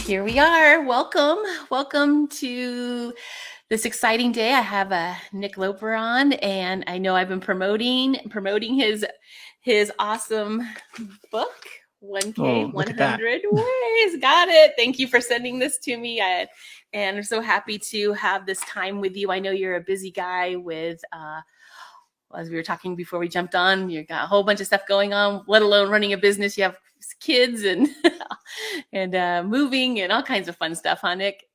Here we are. Welcome to this exciting day. I have Nick Loper on, and I know I've been promoting his awesome book, 1K, Oh, look at that. 100 Ways. Got it. Thank you for sending this to me. And I'm so happy to have this time with you. I know you're a busy guy with, as we were talking before we jumped on, you got a whole bunch of stuff going on, let alone running a business. You have kids and and moving and all kinds of fun stuff, huh, Nick?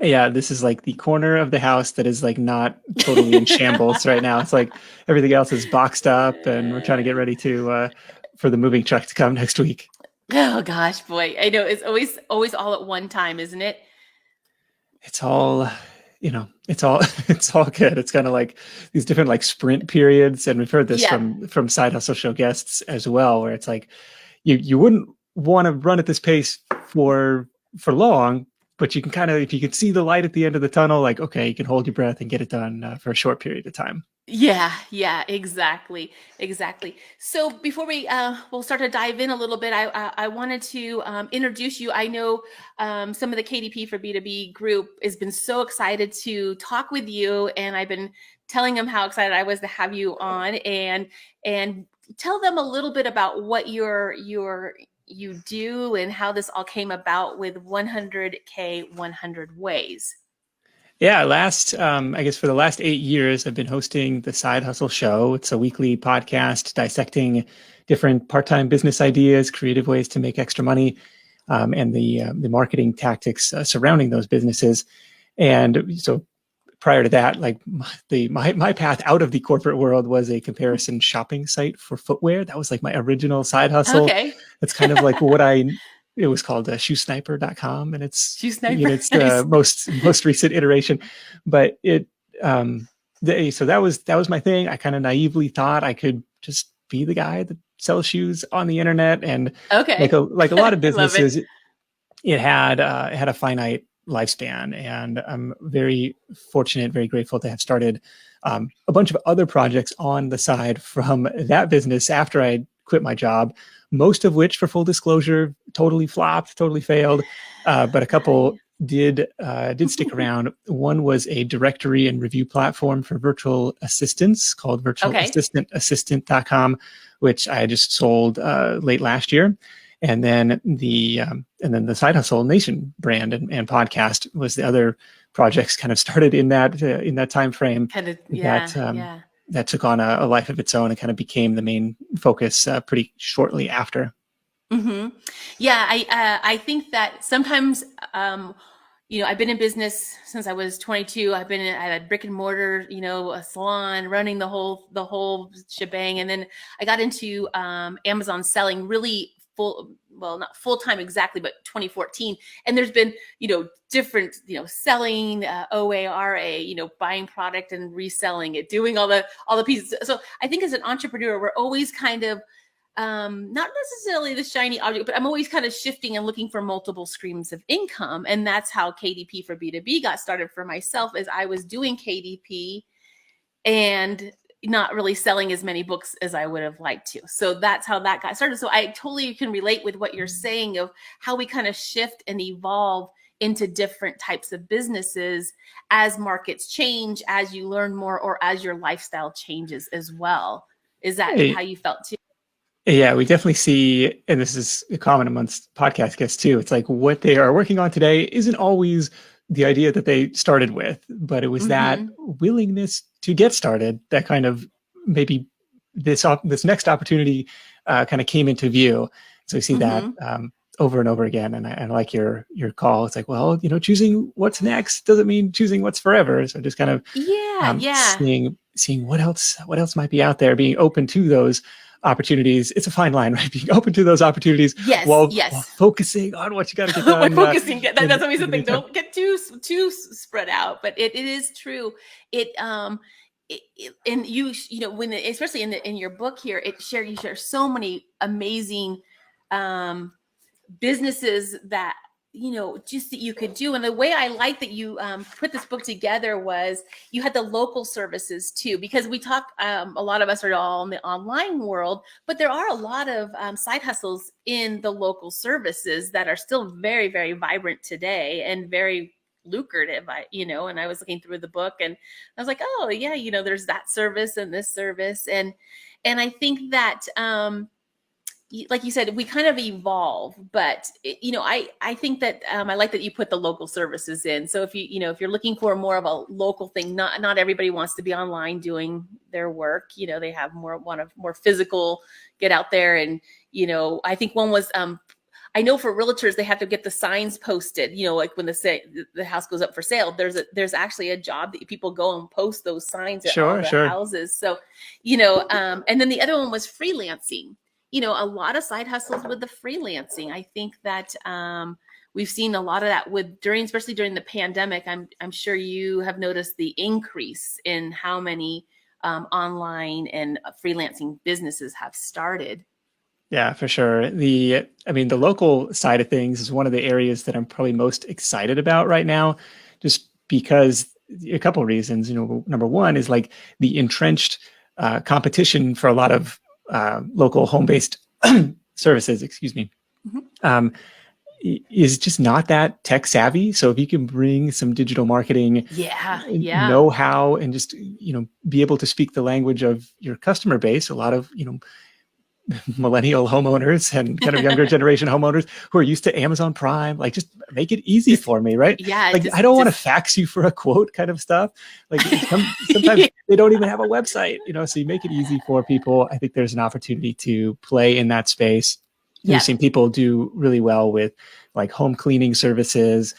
Yeah, this is like the corner of the house that is like not totally in shambles right now. It's like everything else is boxed up, and we're trying to get ready to for the moving truck to come next week. Oh gosh, boy, I know it's always all at one time, isn't it? It's all, it's all it's all good. It's kind of like these different like sprint periods, and we've heard this from Side Hustle Show guests as well, where it's like you wouldn't want to run at this pace for long. But you can kind of, if you can see the light at the end of the tunnel, like, okay, you can hold your breath and get it done for a short period of time. Yeah, exactly. So before we'll start to dive in a little bit, I wanted to introduce you. I know some of the KDP for B2B group has been so excited to talk with you, and I've been telling them how excited I was to have you on, and tell them a little bit about what you do and how this all came about with 100K 100 Ways. Yeah, I guess for the last 8 years, I've been hosting the Side Hustle Show. It's a weekly podcast dissecting different part-time business ideas, creative ways to make extra money, and the marketing tactics surrounding those businesses. And so prior to that, like my path out of the corporate world was a comparison shopping site for footwear. That was like my original side hustle. Okay. It's kind of like it was called shoesniper.com, and it's it's the most recent iteration. But so that was my thing. I kind of naively thought I could just be the guy that sells shoes on the internet, and like a lot of businesses, it had a finite lifespan. And I'm very fortunate, very grateful to have started a bunch of other projects on the side from that business after I quit my job, most of which, for full disclosure, totally flopped, totally failed. But a couple did stick around. One was a directory and review platform for virtual assistants called virtualassistantassistant.com, which I just sold late last year. And then the Side Hustle Nation brand and podcast was the other projects kind of started in that time frame. That took on a life of its own and kind of became the main focus pretty shortly after. Mm-hmm. Yeah, I think that sometimes I've been in business since I was 22. I had brick and mortar, a salon, running the whole shebang, and then I got into Amazon selling really not full-time exactly, but 2014. And there's been, different, selling, OARA, buying product and reselling it, doing all the pieces. So I think as an entrepreneur, we're always kind of, not necessarily the shiny object, but I'm always kind of shifting and looking for multiple streams of income. And that's how KDP for B2B got started for myself, as I was doing KDP and not really selling as many books as I would have liked to. So that's how that got started. So I totally can relate with what you're saying of how we kind of shift and evolve into different types of businesses as markets change, as you learn more, or as your lifestyle changes as well. Is that how you felt too? Yeah, we definitely see, and this is common amongst podcast guests too, it's like what they are working on today isn't always the idea that they started with, but it was that willingness to get started that kind of maybe this next opportunity kind of came into view. So we see that over and over again. And I like your call. It's like, well, choosing what's next doesn't mean choosing what's forever. So just kind of seeing what else might be out there, being open to those opportunities. It's a fine line, right? Being open to those opportunities while focusing on what you got to get done. That's always the thing. Don't get too spread out, but it is true. And when especially in your book here, you share so many amazing businesses that just that you could do. And the way I like that you put this book together was you had the local services too, because we talk, a lot of us are all in the online world, but there are a lot of side hustles in the local services that are still very, very vibrant today and very lucrative, and I was looking through the book and I was like, oh yeah, there's that service and this service. And I think that, like you said, we kind of evolve, but I think that I like that you put the local services in. So if if you're looking for more of a local thing, not everybody wants to be online doing their work. They have more physical, get out there. And I think one was I know for realtors, they have to get the signs posted, like when the house goes up for sale, there's actually a job that people go and post those signs at all the houses. So, and then the other one was freelancing. A lot of side hustles with the freelancing. I think that we've seen a lot of that especially during the pandemic. I'm sure you have noticed the increase in how many online and freelancing businesses have started. Yeah, for sure. The local side of things is one of the areas that I'm probably most excited about right now, just because a couple of reasons. Number one is like the entrenched competition for a lot of local home-based services, excuse me, is just not that tech savvy. So if you can bring some digital marketing know-how and just, be able to speak the language of your customer base, a lot of, millennial homeowners and kind of younger generation homeowners who are used to Amazon Prime, like just make it easy for me, right? Yeah. Like I don't want to fax you for a quote kind of stuff. Like sometimes they don't even have a website, so you make it easy for people. I think there's an opportunity to play in that space. Yeah. We've seen people do really well with like home cleaning services,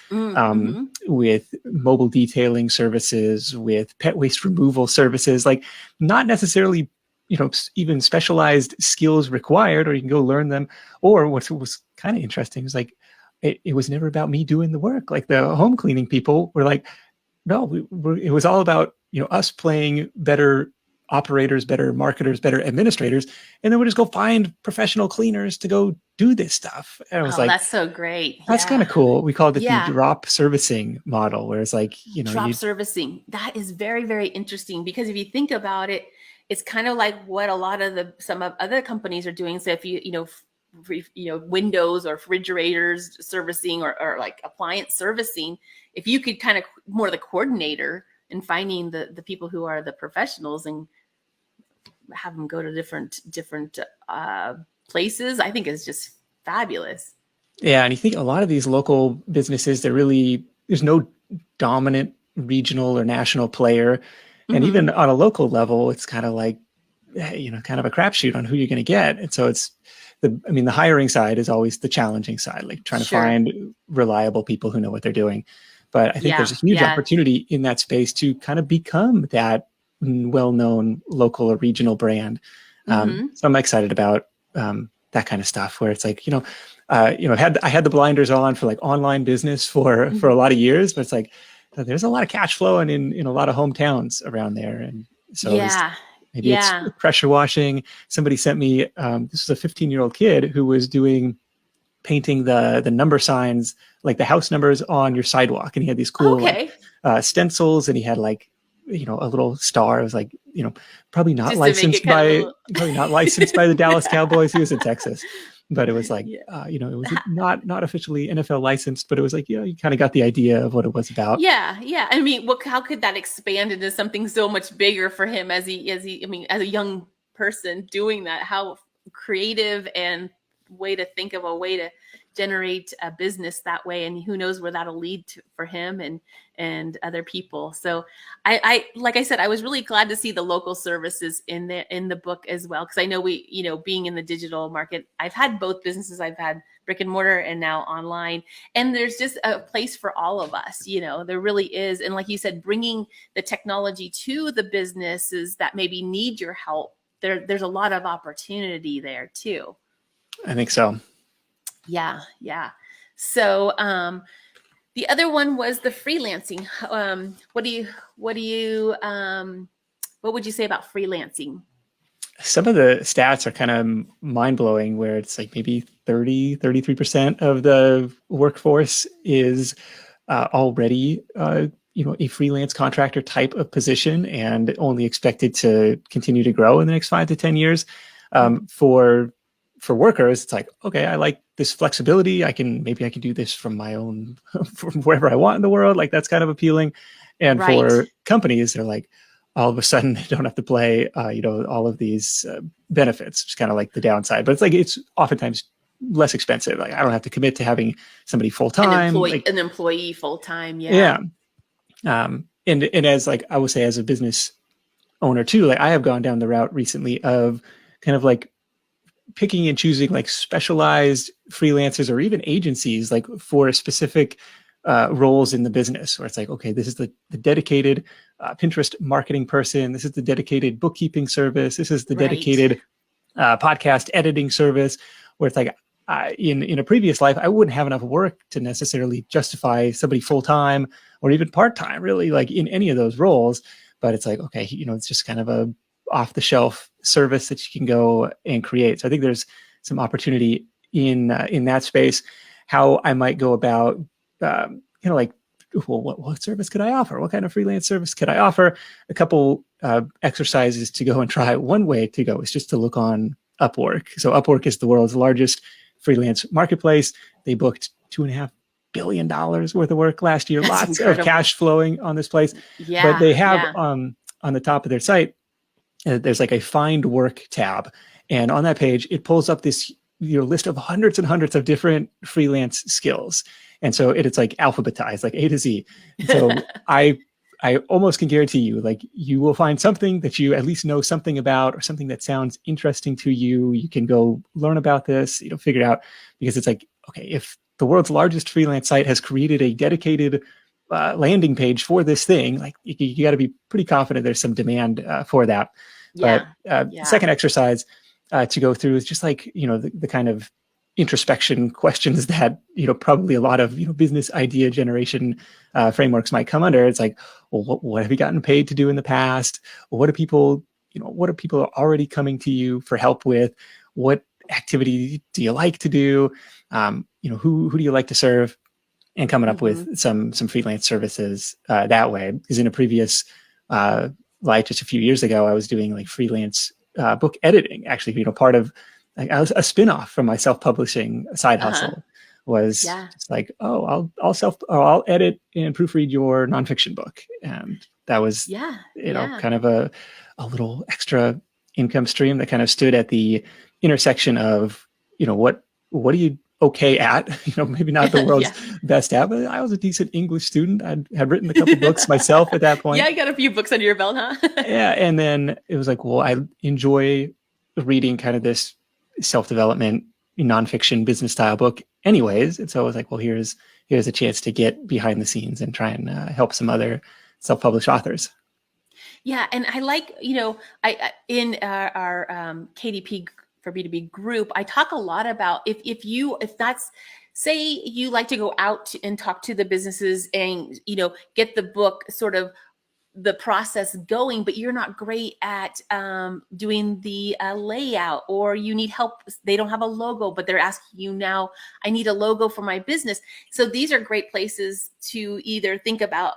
with mobile detailing services, with pet waste removal services, like not necessarily even specialized skills required, or you can go learn them. Or what was kind of interesting is like, it was never about me doing the work. Like the home cleaning people were like, no, it was all about, us playing better operators, better marketers, better administrators. And then we just go find professional cleaners to go do this stuff. And I was like, that's so great. That's kind of cool. We called it the drop servicing model, where it's like, drop servicing. That is very, very interesting, because if you think about it, it's kind of like what a lot of some of other companies are doing. So if windows or refrigerators servicing or like appliance servicing, if you could kind of more the coordinator and finding the people who are the professionals and have them go to different places, I think is just fabulous. Yeah. And you think a lot of these local businesses, there's no dominant regional or national player. And even on a local level, it's kind of like, kind of a crapshoot on who you're going to get. And so the hiring side is always the challenging side, like trying to find reliable people who know what they're doing. But I think there's a huge opportunity in that space to kind of become that well-known local or regional brand. So I'm excited about that kind of stuff, where it's like, I had the blinders on for like online business for a lot of years, but it's like, there's a lot of cash flowing in a lot of hometowns around there. And so maybe it's pressure washing. Somebody sent me, this was a 15-year-old kid who was painting the number signs, like the house numbers on your sidewalk. And he had these cool stencils, and he had like, a little star. It was like, probably not licensed by the Dallas Cowboys. He was in Texas. But it was like, it was not officially NFL licensed, but it was like, you kind of got the idea of what it was about. Yeah. Yeah. I mean, how could that expand into something so much bigger for him as a young person doing that? How creative and way to think of a way to generate a business that way. And who knows where that'll lead to for him and other people. So I like I said, I was really glad to see the local services in the book as well. Cause I know being in the digital market, I've had both businesses. I've had brick and mortar and now online, and there's just a place for all of us. There really is. And like you said, bringing the technology to the businesses that maybe need your help. There's a lot of opportunity there too. I think so. Yeah. So the other one was the freelancing. What would you say about freelancing? Some of the stats are kind of mind blowing, where it's like maybe 33% of the workforce is already a freelance contractor type of position, and only expected to continue to grow in the next 5 to 10 years. For workers, it's like, okay, I like this flexibility. Maybe I can do this from my own, from wherever I want in the world. Like, that's kind of appealing. And for companies, they're like, all of a sudden they don't have to play, all of these benefits. It's kind of like the downside, but it's oftentimes less expensive. Like, I don't have to commit to having somebody full time, an employee full time. Yeah. And as I will say, as a business owner too, like, I have gone down the route recently of kind of like picking and choosing like specialized freelancers or even agencies like for specific roles in the business, where it's like, okay, this is the dedicated Pinterest marketing person. This is the dedicated bookkeeping service. This is the dedicated podcast editing service, where it's like, in a previous life, I wouldn't have enough work to necessarily justify somebody full-time or even part-time, really, like in any of those roles. But it's like, okay, it's just kind of a off-the-shelf service that you can go and create. So I think there's some opportunity in that space. How I might go about, what service could I offer? What kind of freelance service could I offer? A couple exercises to go and try. One way to go is just to look on Upwork. So Upwork is the world's largest freelance marketplace. They booked $2.5 billion worth of work last year. That's lots incredible. Of cash flowing on this place. Yeah, but they have on the top of their site, there's like a find work tab. And on that page, it pulls up this list of hundreds and hundreds of different freelance skills. And so it's like alphabetized, like A to Z. So I almost can guarantee you, like, you will find something that you at least know something about, or something that sounds interesting to you. You can go learn about this, figure it out, because it's like, okay, if the world's largest freelance site has created a dedicated landing page for this thing, like, you got to be pretty confident there's some demand for that. But second exercise to go through is just like, the kind of introspection questions that, probably a lot of, business idea generation frameworks might come under. It's like, well, what have you gotten paid to do in the past? What are people already coming to you for help with? What activity do you like to do? Who do you like to serve? And coming up with some freelance services that way. Because in a previous life, just a few years ago, I was doing like freelance book editing. Actually, part of, like, I was a spinoff from my self-publishing side hustle. Was just like, oh, I'll edit and proofread your nonfiction book, and that was kind of a little extra income stream that kind of stood at the intersection of, what are you okay at, maybe not the world's best at, but I was a decent English student. I had written a couple books myself at that point. Yeah, you got a few books under your belt, huh? Yeah, and then it was like, well, I enjoy reading kind of this self-development nonfiction business style book anyways. And so I was like, well, here's a chance to get behind the scenes and try and help some other self-published authors. Yeah. And I like, I in our KDP for B2B group, I talk a lot about if that's, say you like to go out and talk to the businesses and, get the book sort of the process going, but you're not great at doing the layout, or you need help. They don't have a logo, but they're asking you now, I need a logo for my business. So these are great places to either think about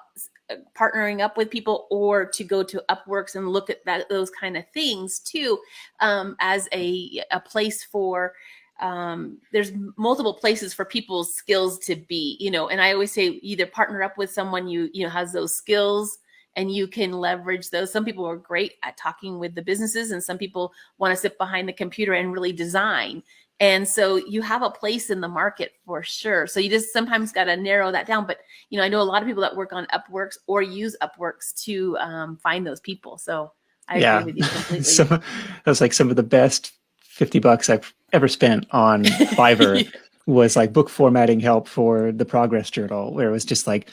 partnering up with people, or to go to Upworks and look at those kind of things too, as a place for, there's multiple places for people's skills to be, and I always say, either partner up with someone has those skills and you can leverage those. Some people are great at talking with the businesses, and some people want to sit behind the computer and really design. And so you have a place in the market for sure. So you just sometimes got to narrow that down. But, I know a lot of people that work on Upworks or use Upworks to find those people. So I agree with you completely. So that was like some of the best $50 I've ever spent on Fiverr was like book formatting help for the Progress Journal, where it was just like,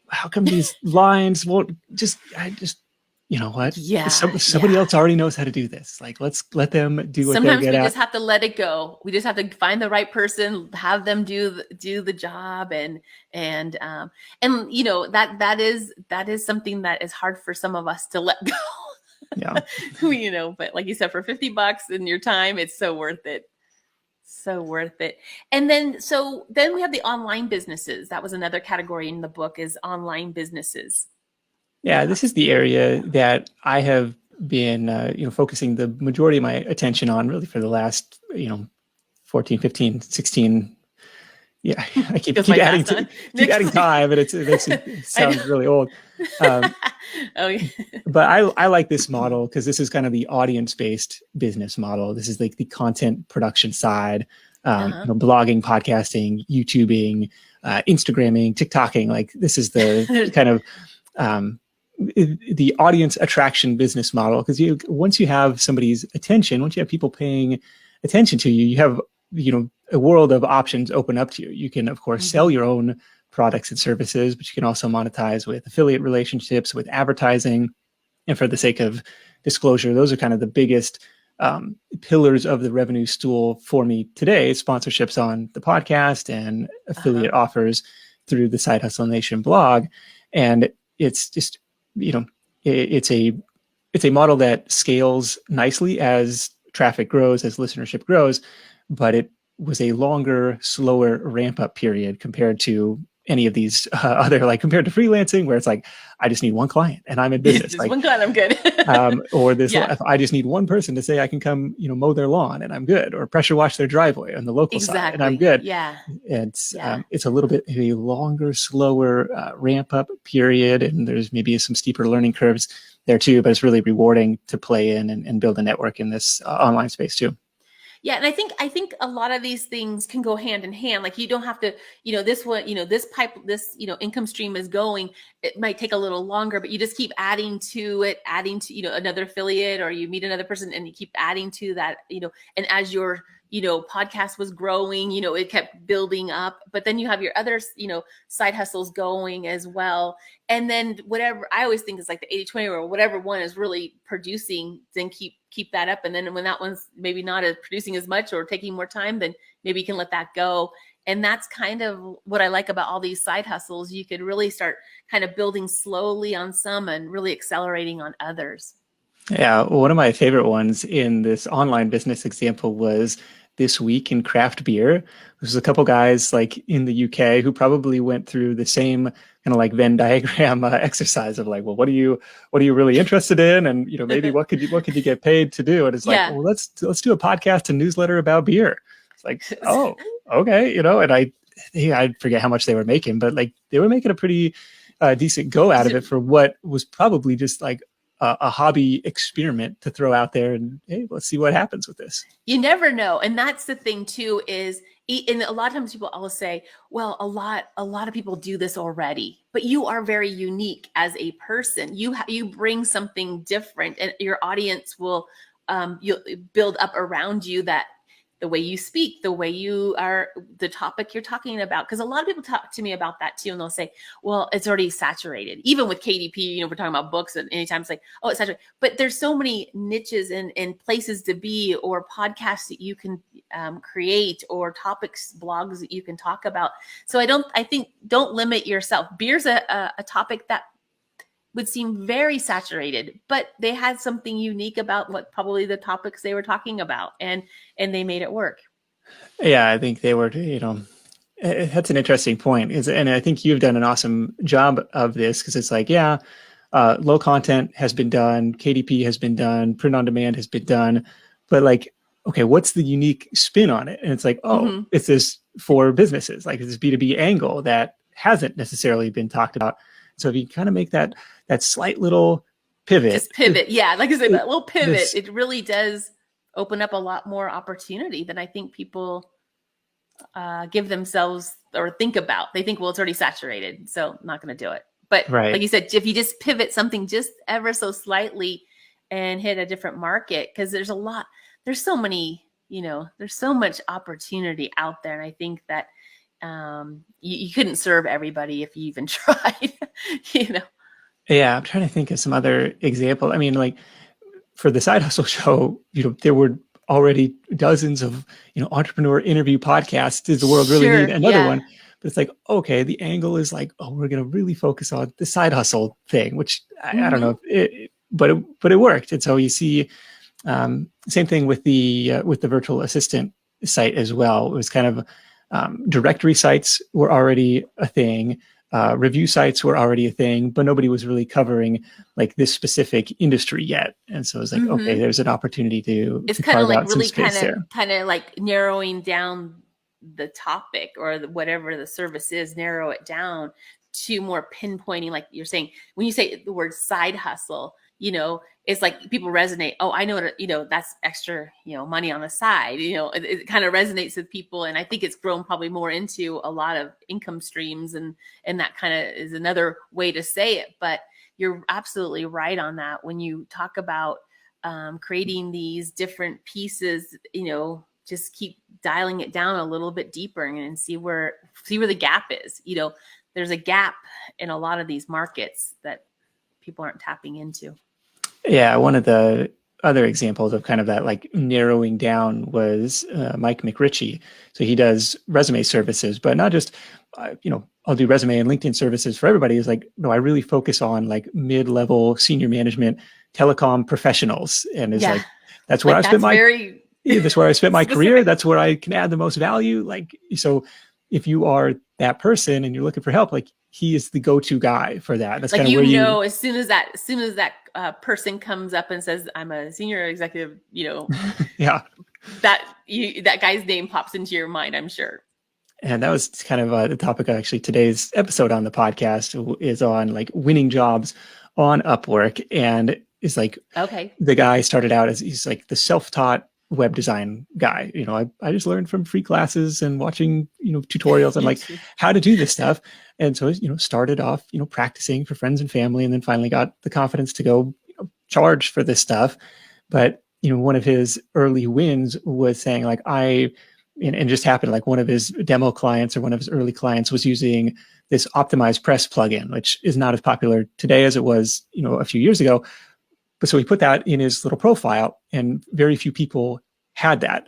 how come these lines won't you know what? Yeah. Somebody else already knows how to do this. Like, let's let them do what Sometimes they're good at. We just have to let it go. We just have to find the right person, have them do the job, and that is something that is hard for some of us to let go. Yeah. But like you said, for $50 in your time, it's so worth it. So worth it. And then we have the online businesses. That was another category in the book, is online businesses. Yeah, this is the area that I have been focusing the majority of my attention on really for the last 14, 15, 16. Yeah, I keep adding time, and it sounds really old. Oh, yeah. But I like this model because this is kind of the audience-based business model. This is like the content production side, blogging, podcasting, YouTubing, Instagramming, TikToking. Like this is the kind of the audience attraction business model. Because once you have somebody's attention, once you have people paying attention to you, you have a world of options open up to you. You can, of course, sell your own products and services, but you can also monetize with affiliate relationships, with advertising. And for the sake of disclosure, those are kind of the biggest pillars of the revenue stool for me today: sponsorships on the podcast and affiliate offers through the Side Hustle Nation blog. And it's just, it's a model that scales nicely as traffic grows, as listenership grows, but it was a longer, slower ramp up period compared to any of these other, like compared to freelancing, where it's like, I just need one client and I'm in business. Just one client, I'm good. Or this, I just need one person to say I can come, mow their lawn and I'm good, or pressure wash their driveway on the local side and I'm good. Yeah. It's a little bit of a longer, slower ramp up period, and there's maybe some steeper learning curves there too. But it's really rewarding to play in and build a network in this online space too. Yeah. And I think a lot of these things can go hand in hand. Like you don't have to, this one, this income stream is going, it might take a little longer, but you just keep adding to it, another affiliate, or you meet another person and you keep adding to that, and as your, podcast was growing, it kept building up, but then you have your other, side hustles going as well. And then whatever, I always think is like the 80-20, or whatever one is really producing, then keep that up. And then when that one's maybe not as producing as much or taking more time, then maybe you can let that go. And that's kind of what I like about all these side hustles. You could really start kind of building slowly on some and really accelerating on others. Yeah, one of my favorite ones in this online business example was This Week in Craft Beer. There's a couple guys like in the UK who probably went through the same kind of like Venn diagram exercise of like, well, what are you really interested in, and maybe what could you get paid to do? And it's like, well, let's do a podcast and newsletter about beer. It's like, oh, okay, and I forget how much they were making, but like they were making a pretty decent go out of it for what was probably just like a hobby experiment to throw out there, and hey, let's see what happens with this. You never know. And that's the thing too, is, and a lot of times people always say, well, a lot of people do this already, but you are very unique as a person. You bring something different, and your audience will, you'll build up around you, that the way you speak, the way you are, the topic you're talking about. Because a lot of people talk to me about that too. And they'll say, well, it's already saturated. Even with KDP, we're talking about books, and anytime it's like, oh, it's saturated. But there's so many niches and places to be, or podcasts that you can create, or topics, blogs that you can talk about. So I think don't limit yourself. Beer's a topic that would seem very saturated, but they had something unique about what probably the topics they were talking about, and they made it work. Yeah, I think they were, that's an interesting point. And I think you've done an awesome job of this, because it's like, low content has been done, KDP has been done, print on demand has been done, but like, okay, what's the unique spin on it? And it's like, it's this for businesses, like this B2B angle that hasn't necessarily been talked about. So if you kind of make that slight little pivot. Just pivot. Yeah. Like I said, that little pivot, it really does open up a lot more opportunity than I think people give themselves or think about. They think, well, it's already saturated, so I'm not going to do it. But like you said, if you just pivot something just ever so slightly and hit a different market, because there's so much opportunity out there. And I think that you couldn't serve everybody if you even tried, Yeah, I'm trying to think of some other example. I mean, like for the Side Hustle Show, there were already dozens of, entrepreneur interview podcasts. Does the world really need another one? But it's like, okay, the angle is like, oh, we're going to really focus on the side hustle thing, which I don't know, but it worked. And so you see, same thing with the virtual assistant site as well. It was kind of directory sites were already a thing. Review sites were already a thing, but nobody was really covering like this specific industry yet. And so it was like, okay, there's an opportunity to kind of like out really some space kind of like narrowing down the topic or whatever the service is, narrow it down to more pinpointing. Like you're saying, when you say the word side hustle, it's like people resonate. Oh, I know what, that's extra, money on the side, it kind of resonates with people. And I think it's grown probably more into a lot of income streams, and that kind of is another way to say it. But you're absolutely right on that. When you talk about creating these different pieces, just keep dialing it down a little bit deeper and see where the gap is. There's a gap in a lot of these markets that people aren't tapping into. Yeah, one of the other examples of kind of that like narrowing down was Mike McRitchie. So he does resume services, but not just, I'll do resume and LinkedIn services for everybody. Is like, no, I really focus on like mid-level senior management telecom professionals. And it's like, that's where that's where I spent my career. That's where I can add the most value. Like, so if you are that person and you're looking for help, like he is the go-to guy for that. That's like, kind of where as soon as that person comes up and says, I'm a senior executive, yeah, that guy's name pops into your mind, I'm sure. And that was kind of the topic of actually today's episode on the podcast is on like winning jobs on Upwork. And it's like, okay, the guy started out as he's like the self-taught web design guy. I just learned from free classes and watching, tutorials on like how to do this stuff. And so, started off, practicing for friends and family, and then finally got the confidence to go charge for this stuff. But, one of his early wins was saying like, and just happened like one of his demo clients or one of his early clients was using this optimized press plugin, which is not as popular today as it was, a few years ago. But so he put that in his little profile, and very few people had that.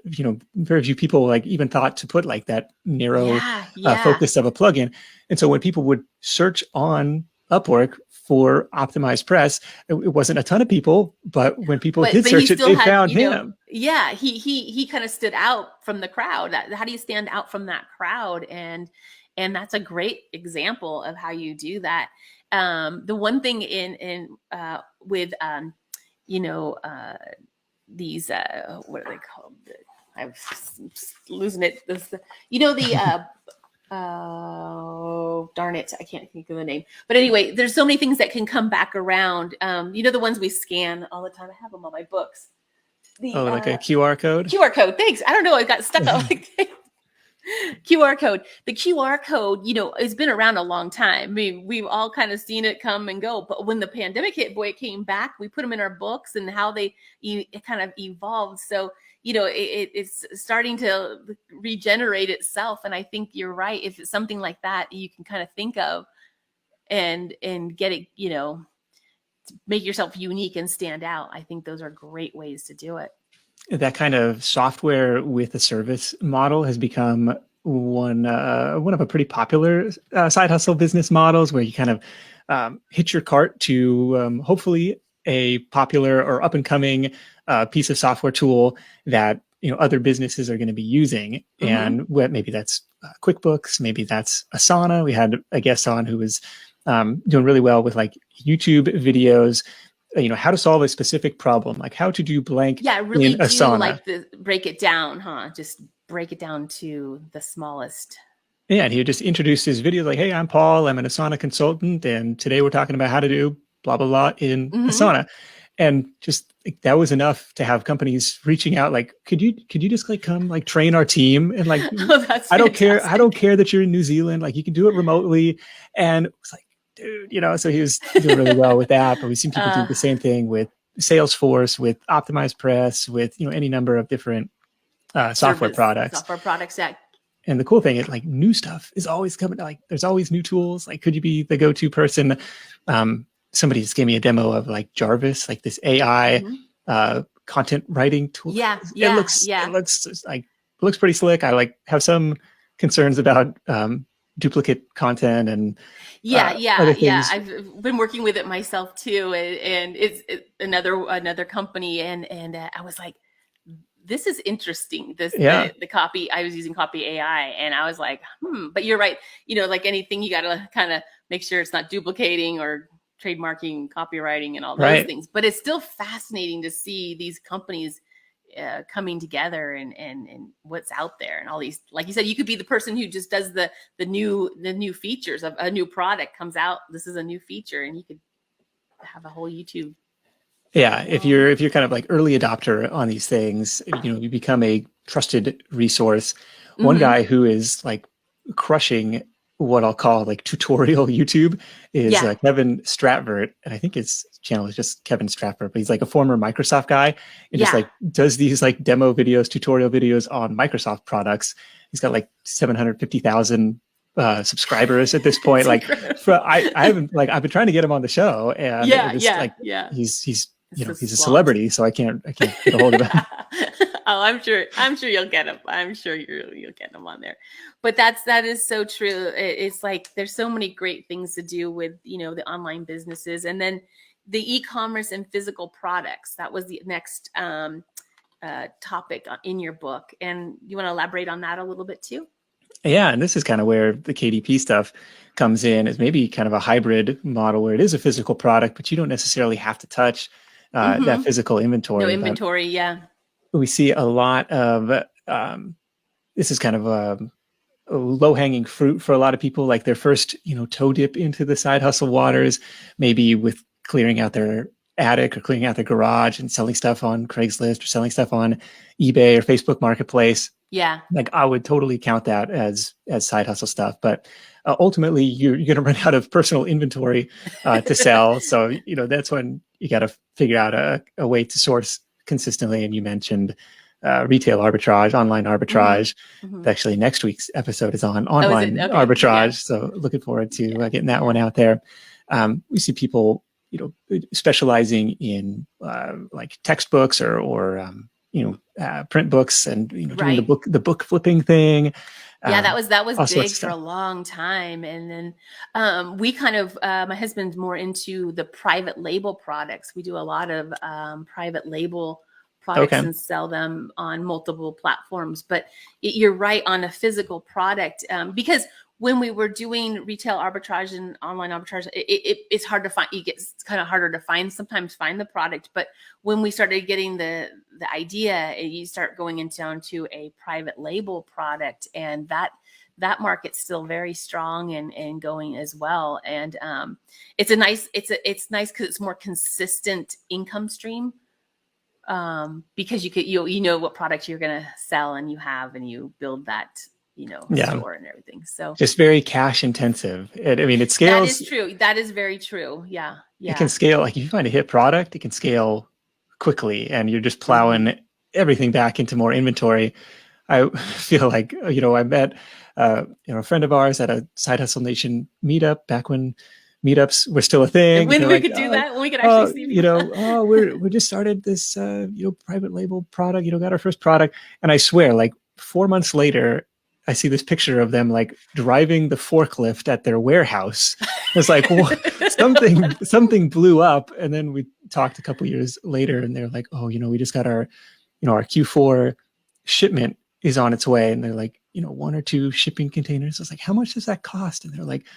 Very few people like even thought to put like that narrow focus of a plugin. And so when people would search on Upwork for optimized press, it wasn't a ton of people, but when people did search it, they found him. Yeah, he kind of stood out from the crowd. How do you stand out from that crowd? And that's a great example of how you do that. The one thing with these what are they called? I'm losing it. Oh, darn it, I can't think of the name. But anyway, there's so many things that can come back around. The ones we scan all the time. I have them on my books. Like a QR code? QR code. Thanks. I don't know. I got stuck on like QR code. The QR code, has been around a long time. I mean, we've all kind of seen it come and go. But when the pandemic hit, boy, it came back. We put them in our books and how it kind of evolved. So, it's starting to regenerate itself. And I think you're right. If it's something like that, you can kind of think of and get it, to make yourself unique and stand out. I think those are great ways to do it. That kind of software with a service model has become one of a pretty popular side hustle business models, where you kind of hitch your cart to hopefully a popular or up and coming piece of software tool that other businesses are going to be using. And maybe that's QuickBooks, maybe that's Asana. We had a guest on who was doing really well with like YouTube videos. How to solve a specific problem, like how to do blank. Yeah, really in Asana. Break it down, huh? Just break it down to the smallest. Yeah, and he would just introduce his video like, hey, I'm Paul, I'm an Asana consultant, and today we're talking about how to do blah, blah, blah in Asana. And just like, that was enough to have companies reaching out like, could you just like come like train our team? And like, I don't care that you're in New Zealand, like you can do it remotely. And it was like, dude, so he was doing really well with that. But we've seen people do the same thing with Salesforce, with Optimized Press, with any number of different software products. Yeah. And the cool thing is like new stuff is always coming. Like there's always new tools. Like could you be the go-to person? Somebody just gave me a demo of like Jarvis, like this AI content writing tool. It looks pretty slick. I like have some concerns about duplicate content and other things. I've been working with it myself too, and it's another company, and I was like, this is interesting. Yeah. The copy, I was using copy AI, and I was like, but you're right. Like anything, you got to kind of make sure it's not duplicating or trademarking, copywriting, and all those things. But it's still fascinating to see these companies coming together and what's out there, and all these, like you said, you could be the person who just does the new features of a new product comes out. This is a new feature, and you could have a whole YouTube. Yeah, if you're kind of like early adopter on these things, you become a trusted resource. One guy who is like crushing what I'll call like tutorial YouTube is Kevin Stratvert, and I think his channel is just Kevin Stratvert, but he's like a former Microsoft guy and just like does these like demo videos, tutorial videos on Microsoft products. He's got like 750,000 subscribers at this point. Like I haven't, like, I've been trying to get him on the show, and he's he's a celebrity, so I can't get a hold of him. Oh, I'm sure you'll get him. I'm sure you'll get him on there. But that is so true. It's like there's so many great things to do with the online businesses, and then the e-commerce and physical products. That was the next topic in your book, and you want to elaborate on that a little bit too? Yeah, and this is kind of where the KDP stuff comes in, is maybe kind of a hybrid model where it is a physical product, but you don't necessarily have to touch that physical inventory. No inventory, yeah. We see a lot of, this is kind of a low-hanging fruit for a lot of people, like their first, toe dip into the side hustle waters, maybe with clearing out their attic or clearing out their garage and selling stuff on Craigslist or selling stuff on eBay or Facebook Marketplace. Yeah. Like I would totally count that as side hustle stuff, but ultimately you're going to run out of personal inventory to sell. So, that's when you got to figure out a way to source consistently. And you mentioned retail arbitrage, online arbitrage. Actually, next week's episode is on online arbitrage. Yeah. So looking forward to getting that one out there. We see people, specializing in like textbooks or print books and doing the book flipping thing. Yeah, that was big for a long time. And then we kind of, my husband's more into the private label products. We do a lot of private label products and sell them on multiple platforms. But you're right on a physical product, because when we were doing retail arbitrage and online arbitrage, it's hard to find. It's kind of harder to sometimes find the product. But when we started getting the idea, you start going down to a private label product, and that market's still very strong and going as well. And it's nice because it's more consistent income stream, because you know what product you're going to sell, and you build that store and everything. So just very cash intensive. It scales. That is true. That is very true. Yeah. It can scale. Like if you find a hit product, it can scale quickly, and you're just plowing everything back into more inventory. I feel like, I met, a friend of ours at a Side Hustle Nation meetup back when meetups were still a thing. When we could do that, when we could actually see people. We just started this, private label product, got our first product. And I swear, like 4 months later, I see this picture of them like driving the forklift at their warehouse. It's like something blew up. And then we talked a couple years later, and they're like, "Oh, we just got our Q4 shipment is on its way." And they're like, 1 or 2 shipping containers. I was like, "How much does that cost?" And they're like,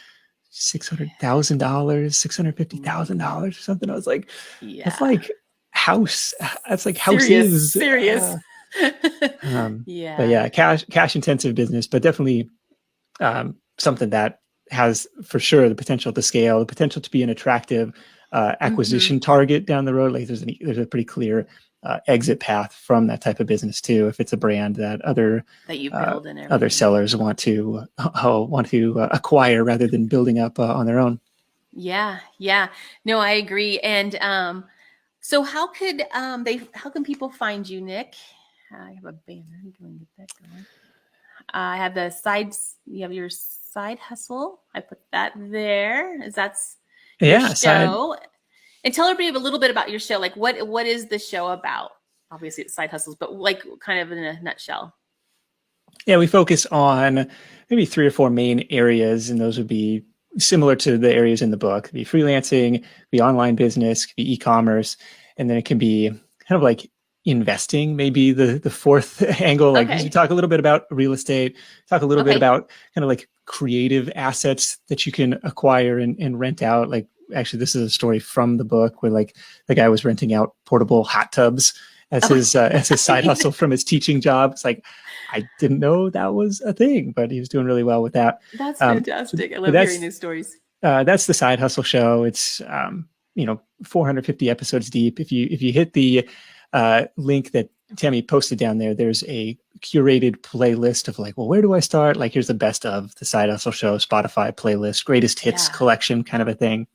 $600,000, $650,000 or something. I was like, "That's like house. That's like houses." Serious. But yeah, cash intensive business, but definitely something that has for sure the potential to scale, the potential to be an attractive acquisition target down the road. Like there's a pretty clear exit path from that type of business too, if it's a brand that you build and other sellers want to acquire rather than building up on their own. Yeah. No, I agree. And so how can people find you, Nick? I have a banner. I'm going to get that going. I have you have your side hustle. I put that there. That's your show. And tell everybody a little bit about your show. Like what is the show about? Obviously it's side hustles, but like kind of in a nutshell. Yeah, we focus on maybe 3 or 4 main areas, and those would be similar to the areas in the book. It could be freelancing, it could be online business, it could be e-commerce, and then it can be kind of like investing, maybe the fourth angle. Like you talk a little bit about real estate, talk a little bit about kind of like creative assets that you can acquire and rent out. Like actually, this is a story from the book where like the guy was renting out portable hot tubs as his side hustle from his teaching job. It's like, I didn't know that was a thing, but he was doing really well with that. That's fantastic. I love hearing these stories. That's the Side Hustle Show. It's 450 episodes deep. If you hit the link that Tammy posted down there, there's a curated playlist of like, well, where do I start? Like, here's the best of the Side Hustle Show Spotify playlist, greatest hits collection kind of a thing.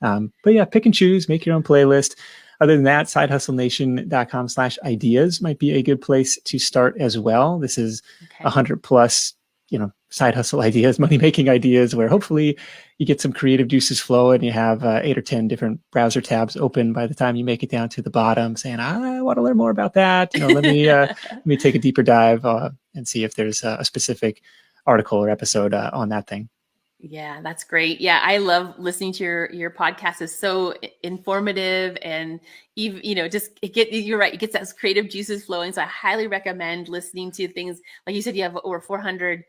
But yeah, pick and choose, make your own playlist. Other than that, sidehustlenation.com/ideas might be a good place to start as well. This is 100 plus, side hustle ideas, money-making ideas, where hopefully you get some creative juices flowing. You have 8 or 10 different browser tabs open by the time you make it down to the bottom, saying, I want to learn more about that. Let me take a deeper dive and see if there's a specific article or episode on that thing. Yeah, that's great. Yeah, I love listening to your podcast. It's so informative, and even you're right, it gets those creative juices flowing. So I highly recommend listening to things like you said. You have over 400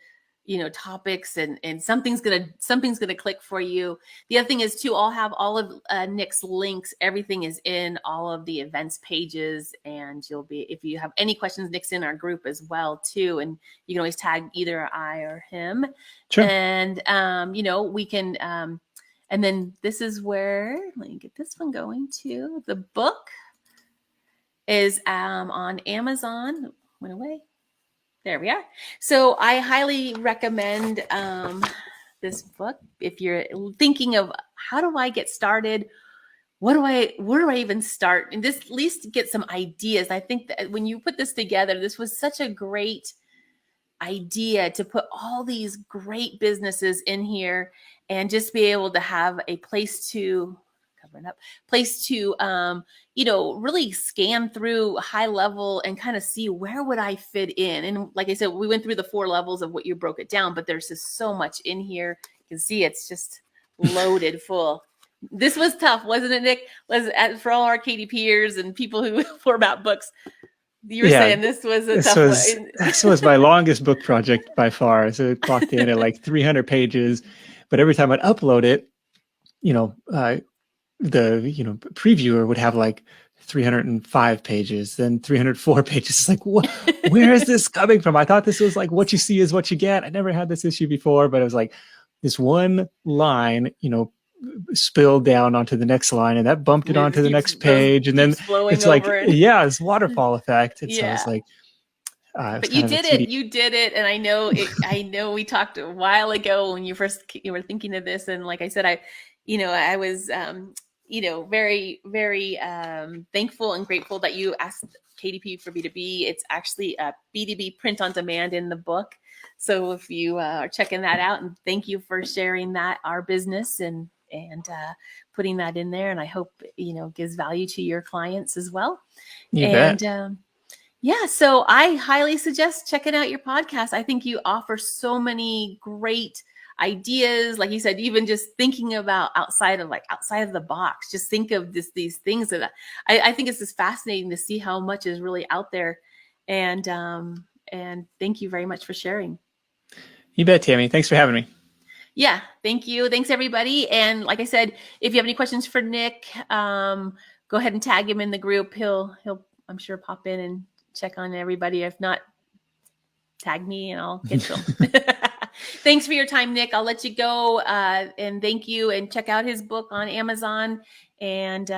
topics, and something's gonna click for you. The other thing is too, I'll have all of Nick's links. Everything is in all of the events pages, and if you have any questions, Nick's in our group as well too, and you can always tag either I or him. Sure. And we can and then this is where, let me get this one going too. The book is on Amazon. Went away. There we are. So I highly recommend this book if you're thinking of how do I get started? Where do I even start? And just at least get some ideas. I think that when you put this together, this was such a great idea to put all these great businesses in here and just be able to have a place to really scan through high level and kind of see where would I fit in. And like I said, we went through the 4 levels of what you broke it down, but there's just so much in here. You can see it's just loaded full. This was tough, wasn't it, Nick? For all our KDPers and people who format books. You were saying this was a tough one. This was my longest book project by far. So it clocked in at like 300 pages. But every time I'd upload it, the previewer would have like 305 pages, then 304 pages. It's like, where is this coming from? I thought this was like what you see is what you get. I never had this issue before, but it was like this one line, spilled down onto the next line, and that bumped it onto the next page, and then it's like it's waterfall effect. And so it's like but you did it, and I know we talked a while ago when you were thinking of this, and like I said, I was very, very thankful and grateful that you asked KDP for B2B. It's actually a B2B Print on Demand in the book. So if you are checking that out, and thank you for sharing that, our business, and putting that in there. And I hope, gives value to your clients as well. You bet. So I highly suggest checking out your podcast. I think you offer so many great ideas. Like you said, even just thinking about outside of the box, just think of these things that I think it's just fascinating to see how much is really out there. And thank you very much for sharing. You bet, Tammy. Thanks for having me. Yeah, thank you. Thanks, everybody. And like I said, if you have any questions for Nick, go ahead and tag him in the group. He'll I'm sure pop in and check on everybody. If not, tag me and I'll get to him. Thanks for your time, Nick. I'll let you go. And thank you. And check out his book on Amazon. And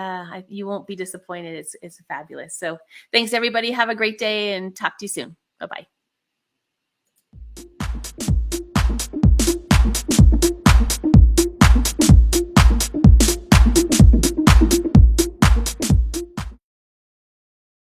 you won't be disappointed. It's fabulous. So thanks, everybody. Have a great day and talk to you soon. Bye-bye.